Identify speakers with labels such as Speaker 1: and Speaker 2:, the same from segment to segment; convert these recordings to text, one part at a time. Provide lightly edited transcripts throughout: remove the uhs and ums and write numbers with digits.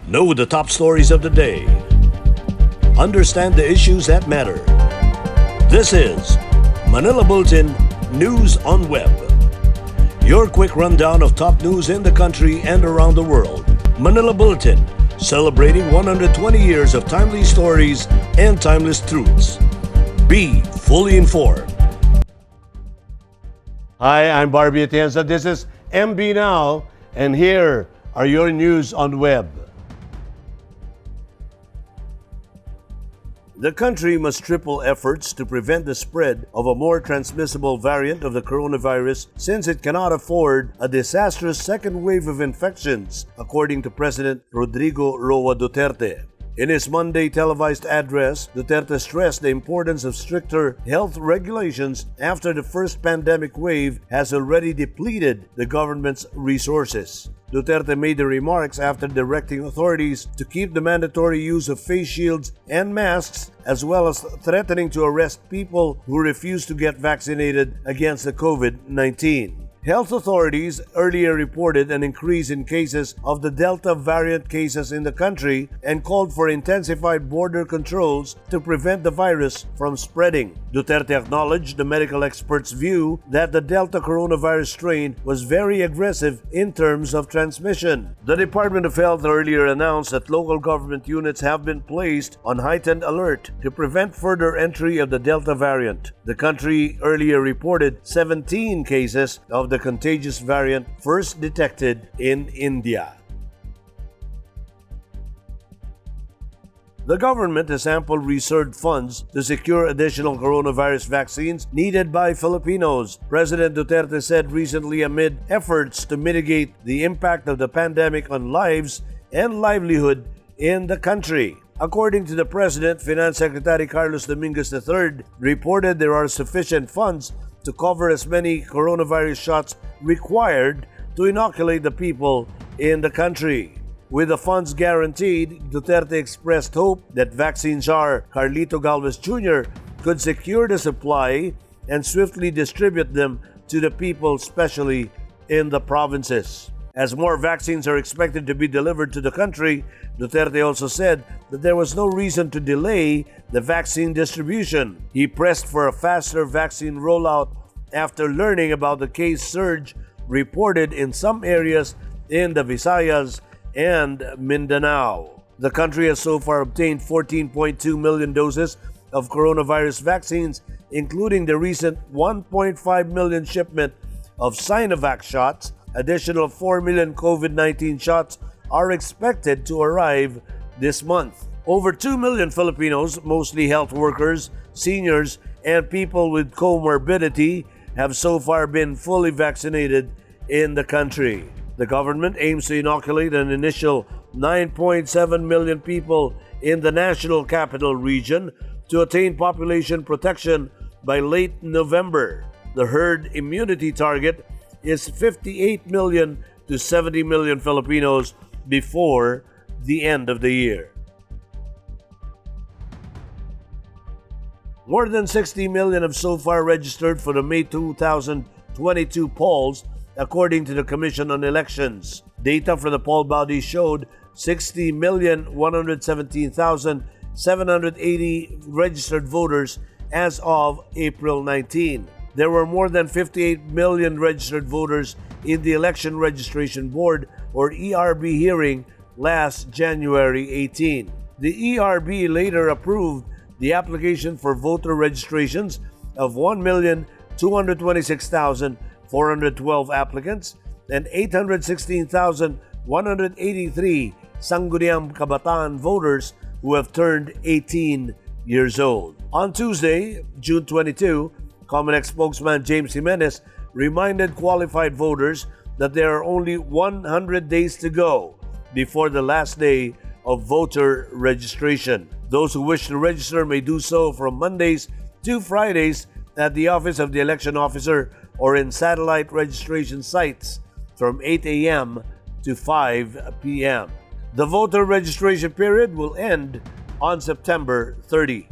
Speaker 1: Know the top stories of the day. Understand the issues that matter. This is Manila Bulletin News on Web. Your quick rundown of top news in the country and around the world. Manila Bulletin, celebrating 120 years of timely stories and timeless truths. Be fully informed.
Speaker 2: Hi, I'm Barbie Atienza. This is MB Now, and here are your news on web. The country must triple efforts to prevent the spread of a more transmissible variant of the coronavirus since it cannot afford a disastrous second wave of infections, according to President Rodrigo Roa Duterte. In his Monday televised address, Duterte stressed the importance of stricter health regulations after the first pandemic wave has already depleted the government's resources. Duterte made the remarks after directing authorities to keep the mandatory use of face shields and masks, as well as threatening to arrest people who refuse to get vaccinated against the COVID-19. Health authorities earlier reported an increase in cases of the Delta variant cases in the country and called for intensified border controls to prevent the virus from spreading. Duterte acknowledged the medical experts' view that the Delta coronavirus strain was very aggressive in terms of transmission. The Department of Health earlier announced that local government units have been placed on heightened alert to prevent further entry of the Delta variant. The country earlier reported 17 cases of the contagious variant first detected in India. The government has ample reserved funds to secure additional coronavirus vaccines needed by Filipinos, President Duterte said recently amid efforts to mitigate the impact of the pandemic on lives and livelihood in the country. According to the President, Finance Secretary Carlos Dominguez III reported there are sufficient funds to cover as many coronavirus shots required to inoculate the people in the country. With the funds guaranteed, Duterte expressed hope that vaccine czar Carlito Galvez Jr. could secure the supply and swiftly distribute them to the people, especially in the provinces. As more vaccines are expected to be delivered to the country, Duterte also said that there was no reason to delay the vaccine distribution. He pressed for a faster vaccine rollout after learning about the case surge reported in some areas in the Visayas and Mindanao. The country has so far obtained 14.2 million doses of coronavirus vaccines, including the recent 1.5 million shipment of Sinovac shots. Additional 4 million COVID-19 shots are expected to arrive this month. Over 2 million Filipinos, mostly health workers, seniors, and people with comorbidity, have so far been fully vaccinated in the country. The government aims to inoculate an initial 9.7 million people in the National Capital Region to attain population protection by late November. The herd immunity target is 58 million to 70 million Filipinos before the end of the year. More than 60 million have so far registered for the May 2022 polls, according to the Commission on Elections. Data from the poll body showed 60,117,780 registered voters as of April 19. There were more than 58 million registered voters in the Election Registration Board, or ERB, hearing last January 18. The ERB later approved the application for voter registrations of 1,226,412 applicants and 816,183 Sangguniang Kabataan voters who have turned 18 years old. On Tuesday, June 22, COMELEC spokesman James Jimenez reminded qualified voters that there are only 100 days to go before the last day of voter registration. Those who wish to register may do so from Mondays to Fridays at the Office of the Election Officer or in satellite registration sites from 8 a.m. to 5 p.m. The voter registration period will end on September 30.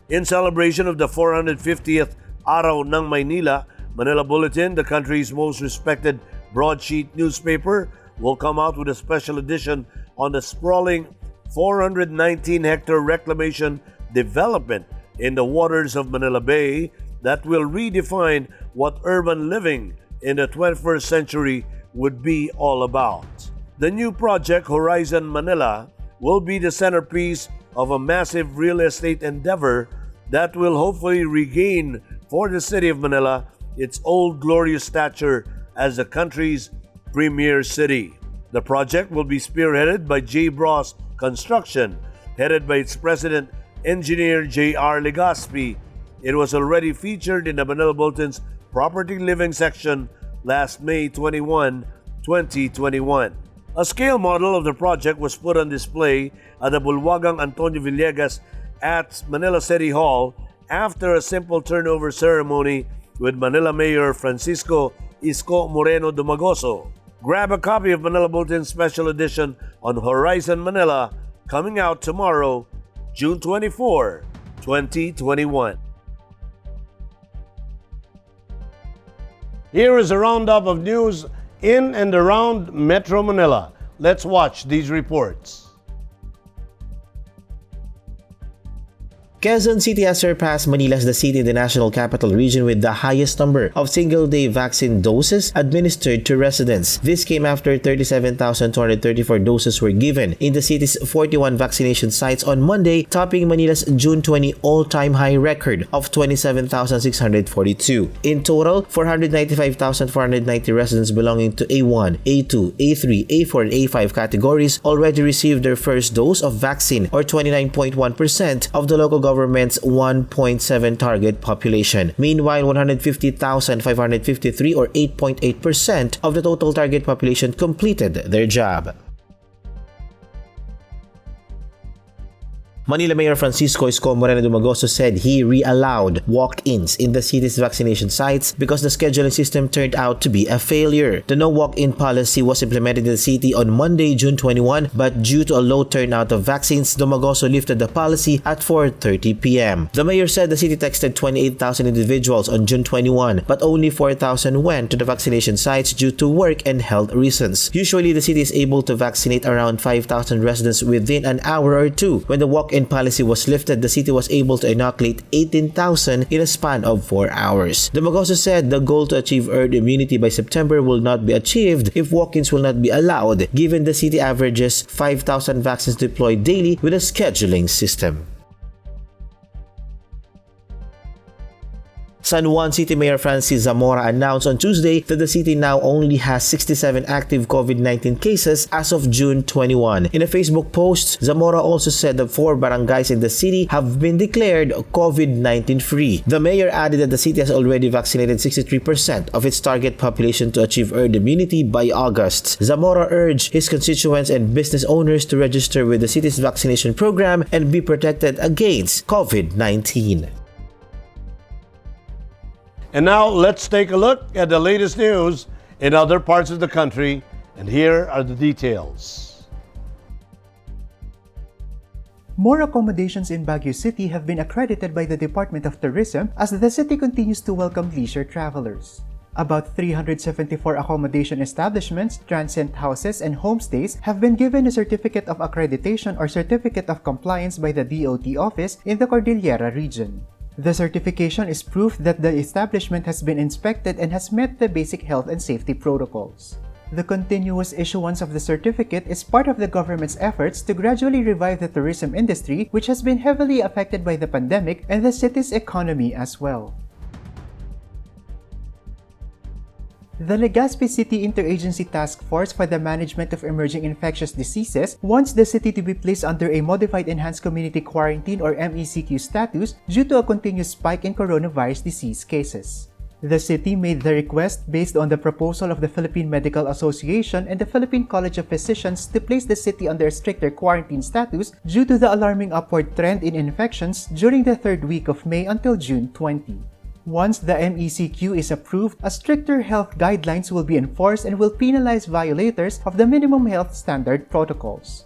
Speaker 2: In celebration of the 450th Araw ng Maynila, Manila Bulletin, the country's most respected Broadsheet newspaper will come out with a special edition on the sprawling 419-hectare reclamation development in the waters of Manila Bay that will redefine what urban living in the 21st century would be all about. The new project, Horizon Manila, will be the centerpiece of a massive real estate endeavor that will hopefully regain for the city of Manila its old glorious stature as the country's premier city. The project will be spearheaded by J. Bros Construction, headed by its president, engineer J.R. Legaspi. It was already featured in the Manila Bulletin's Property Living section last May 21, 2021. A scale model of the project was put on display at the Bulwagang Antonio Villegas at Manila City Hall after a simple turnover ceremony with Manila Mayor Francisco Isko Moreno Dumagoso. Grab a copy of Manila Bulletin's special edition on Horizon Manila, coming out tomorrow, June 24, 2021. Here is a roundup of news in and around Metro Manila. Let's watch these reports.
Speaker 3: Quezon City has surpassed Manila as the city in the National Capital Region with the highest number of single-day vaccine doses administered to residents. This came after 37,234 doses were given in the city's 41 vaccination sites on Monday, topping Manila's June 20 all-time high record of 27,642. In total, 495,490 residents belonging to A1, A2, A3, A4, and A5 categories already received their first dose of vaccine, or 29.1% of the local government's 1.7 target population. Meanwhile, 150,553 or 8.8% of the total target population completed their jab. Manila Mayor Francisco Isko Moreno Dumagoso said he re-allowed walk-ins in the city's vaccination sites because the scheduling system turned out to be a failure. The no walk-in policy was implemented in the city on Monday, June 21, but due to a low turnout of vaccines, Dumagoso lifted the policy at 4:30 p.m. The mayor said the city texted 28,000 individuals on June 21, but only 4,000 went to the vaccination sites due to work and health reasons. Usually, the city is able to vaccinate around 5,000 residents within an hour or two. When the walk-in policy was lifted, the city was able to inoculate 18,000 in a span of 4 hours. Dumagoso said the goal to achieve herd immunity by September will not be achieved if walk-ins will not be allowed, given the city averages 5,000 vaccines deployed daily with a scheduling system. San Juan City Mayor Francis Zamora announced on Tuesday that the city now only has 67 active COVID-19 cases as of June 21. In a Facebook post, Zamora also said that 4 barangays in the city have been declared COVID-19 free. The mayor added that the city has already vaccinated 63% of its target population to achieve herd immunity by August. Zamora urged his constituents and business owners to register with the city's vaccination program and be protected against COVID-19.
Speaker 2: And now let's take a look at the latest news in other parts of the country, and here are the details.
Speaker 4: More accommodations in Baguio City have been accredited by the Department of Tourism as the city continues to welcome leisure travelers. About 374 accommodation establishments, transient houses, and homestays have been given a Certificate of Accreditation or Certificate of Compliance by the DOT office in the Cordillera region. The certification is proof that the establishment has been inspected and has met the basic health and safety protocols. The continuous issuance of the certificate is part of the government's efforts to gradually revive the tourism industry, which has been heavily affected by the pandemic, and the city's economy as well. The Legazpi City Interagency Task Force for the Management of Emerging Infectious Diseases wants the city to be placed under a Modified Enhanced Community Quarantine or MECQ status due to a continuous spike in coronavirus disease cases. The city made the request based on the proposal of the Philippine Medical Association and the Philippine College of Physicians to place the city under a stricter quarantine status due to the alarming upward trend in infections during the 3rd week of May until June 20. Once the MECQ is approved, a stricter health guidelines will be enforced and will penalize violators of the minimum health standard protocols.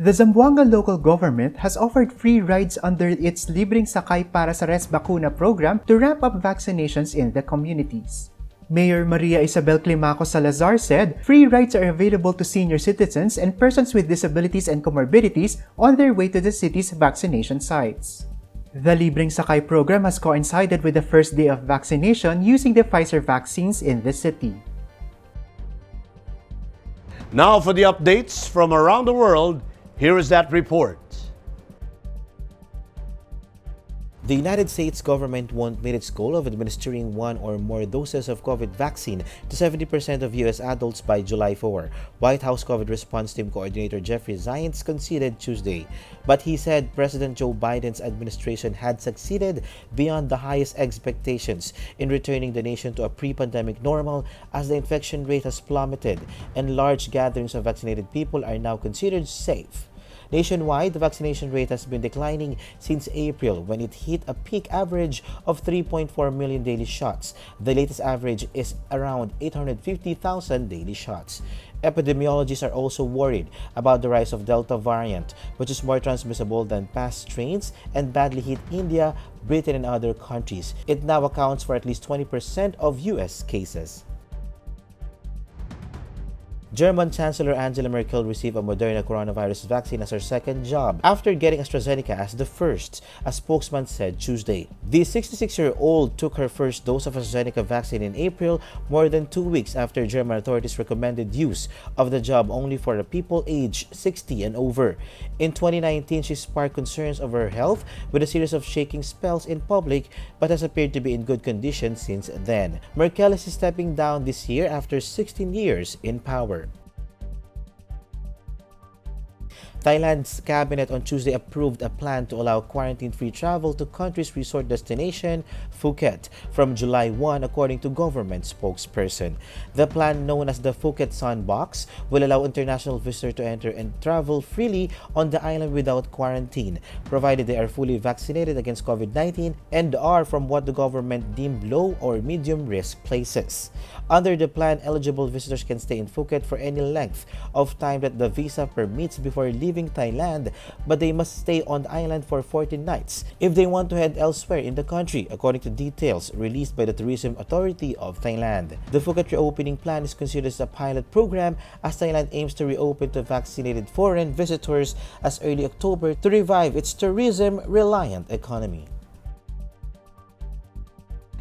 Speaker 4: The Zamboanga local government has offered free rides under its libreng sakay para sa res bakuna program to ramp up vaccinations in the communities. Mayor Maria Isabel Climaco Salazar said free rides are available to senior citizens and persons with disabilities and comorbidities on their way to the city's vaccination sites. The libreng sakay program has coincided with the first day of vaccination using the Pfizer vaccines in the city.
Speaker 2: Now for the updates from around the world, here is that report.
Speaker 3: The United States government won't meet its goal of administering one or more doses of COVID vaccine to 70% of U.S. adults by July 4, White House COVID Response Team Coordinator Jeffrey Zients conceded Tuesday. But he said President Joe Biden's administration had succeeded beyond the highest expectations in returning the nation to a pre-pandemic normal as the infection rate has plummeted and large gatherings of vaccinated people are now considered safe. Nationwide, the vaccination rate has been declining since April when it hit a peak average of 3.4 million daily shots. The latest average is around 850,000 daily shots. Epidemiologists are also worried about the rise of Delta variant, which is more transmissible than past strains and badly hit India, Britain, and other countries. It now accounts for at least 20% of U.S. cases. German Chancellor Angela Merkel received a Moderna coronavirus vaccine as her second job after getting AstraZeneca as the first, a spokesman said Tuesday. The 66-year-old took her first dose of AstraZeneca vaccine in April, more than 2 weeks after German authorities recommended use of the jab only for the people aged 60 and over. In 2019, she sparked concerns over her health with a series of shaking spells in public, but has appeared to be in good condition since then. Merkel is stepping down this year after 16 years in power. Thailand's cabinet on Tuesday approved a plan to allow quarantine-free travel to country's resort destination, Phuket, from July 1, according to government spokesperson. The plan, known as the Phuket Sandbox, will allow international visitors to enter and travel freely on the island without quarantine, provided they are fully vaccinated against COVID-19 and are from what the government deemed low or medium-risk places. Under the plan, eligible visitors can stay in Phuket for any length of time that the visa permits before leaving Thailand, but they must stay on the island for 14 nights if they want to head elsewhere in the country, according to details released by the Tourism Authority of Thailand. The Phuket reopening plan is considered as a pilot program as Thailand aims to reopen to vaccinated foreign visitors as early October to revive its tourism-reliant economy.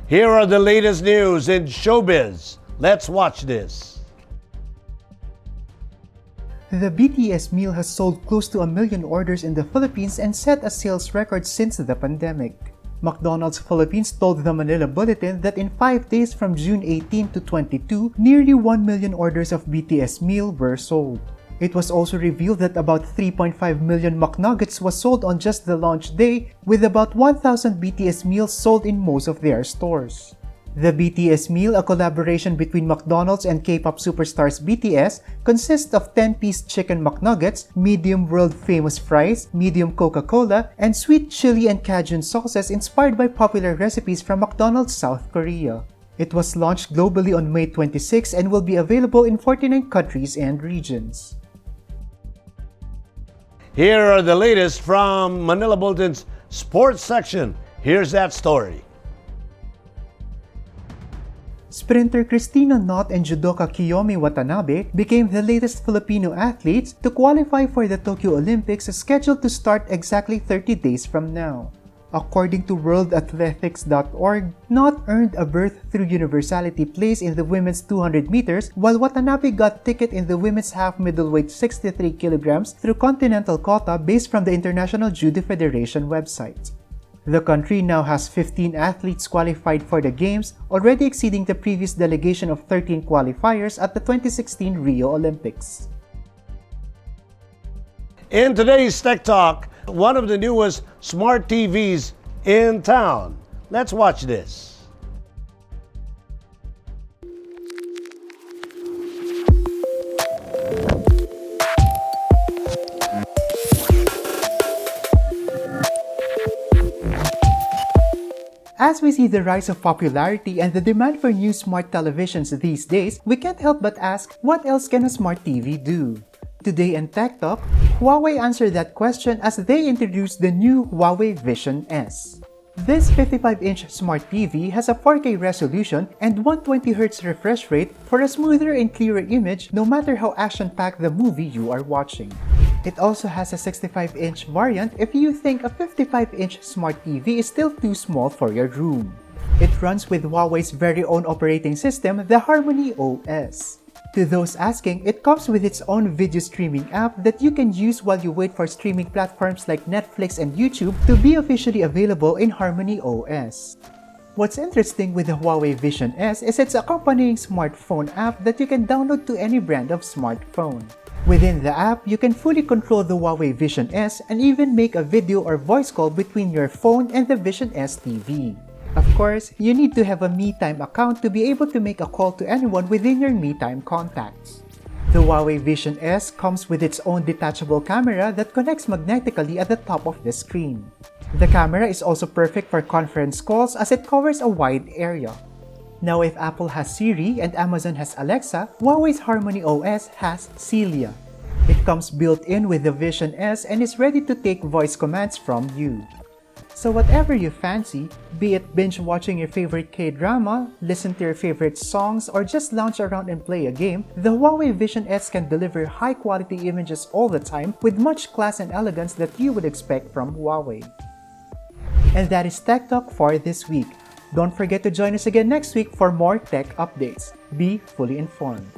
Speaker 2: Here are the latest news in showbiz. Let's watch this.
Speaker 4: The BTS meal has sold close to 1 million orders in the Philippines and set a sales record since the pandemic. McDonald's Philippines told the Manila Bulletin that in 5 days from June 18 to 22, nearly 1 million orders of BTS meal were sold. It was also revealed that about 3.5 million McNuggets was sold on just the launch day, with about 1,000 BTS meals sold in most of their stores. The BTS meal, a collaboration between McDonald's and K-pop superstars BTS, consists of 10-piece chicken McNuggets, medium world-famous fries, medium Coca-Cola, and sweet chili and Cajun sauces inspired by popular recipes from McDonald's South Korea. It was launched globally on May 26 and will be available in 49 countries and regions.
Speaker 2: Here are the latest from Manila Bulletin's sports section. Here's that story.
Speaker 4: Sprinter Kristina Knott and judoka Kiyomi Watanabe became the latest Filipino athletes to qualify for the Tokyo Olympics scheduled to start exactly 30 days from now. According to worldathletics.org, Knott earned a berth through universality place in the women's 200 meters, while Watanabe got ticket in the women's half middleweight 63 kilograms through continental quota based from the International Judo Federation website. The country now has 15 athletes qualified for the Games, already exceeding the previous delegation of 13 qualifiers at the 2016 Rio Olympics.
Speaker 2: In today's Tech Talk, one of the newest smart TVs in town. Let's watch this.
Speaker 4: As we see the rise of popularity and the demand for new smart televisions these days, we can't help but ask, what else can a smart TV do? Today in Tech Talk, Huawei answered that question as they introduced the new Huawei Vision S. This 55-inch smart TV has a 4K resolution and 120Hz refresh rate for a smoother and clearer image no matter how action-packed the movie you are watching. It also has a 65-inch variant if you think a 55-inch smart TV is still too small for your room. It runs with Huawei's very own operating system, the Harmony OS. To those asking, it comes with its own video streaming app that you can use while you wait for streaming platforms like Netflix and YouTube to be officially available in Harmony OS. What's interesting with the Huawei Vision S is its accompanying smartphone app that you can download to any brand of smartphone. Within the app, you can fully control the Huawei Vision S and even make a video or voice call between your phone and the Vision S TV. Of course, you need to have a MeTime account to be able to make a call to anyone within your MeTime contacts. The Huawei Vision S comes with its own detachable camera that connects magnetically at the top of the screen. The camera is also perfect for conference calls as it covers a wide area. Now if Apple has Siri and Amazon has Alexa, Huawei's Harmony OS has Celia. It comes built-in with the Vision S and is ready to take voice commands from you. So whatever you fancy, be it binge watching your favorite K-drama, listen to your favorite songs, or just lounge around and play a game, the Huawei Vision S can deliver high-quality images all the time with much class and elegance that you would expect from Huawei. And that is Tech Talk for this week. Don't forget to join us again next week for more tech updates. Be fully informed.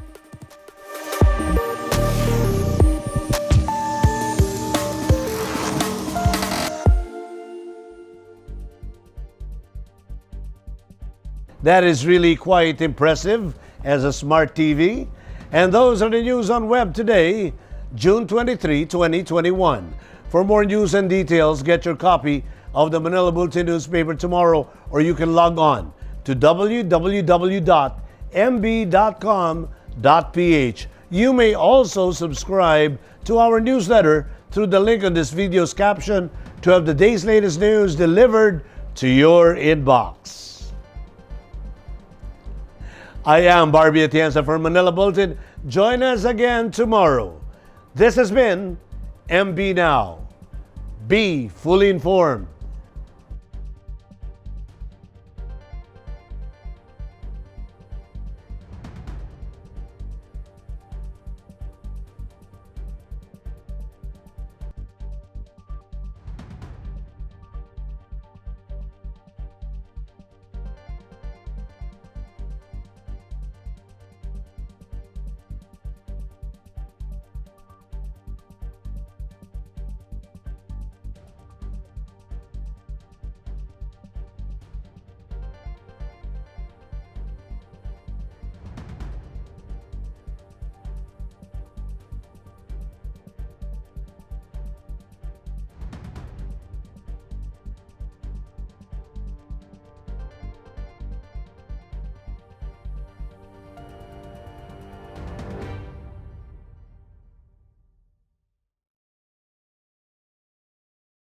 Speaker 2: That is really quite impressive as a smart TV. And those are the news on web today, June 23, 2021. For more news and details, get your copy of the Manila Bulletin newspaper tomorrow, or you can log on to www.mb.com.ph. You may also subscribe to our newsletter through the link on this video's caption to have the day's latest news delivered to your inbox. I am Barbie Atienza for Manila Bulletin. Join us again tomorrow. This has been MB Now. Be fully informed.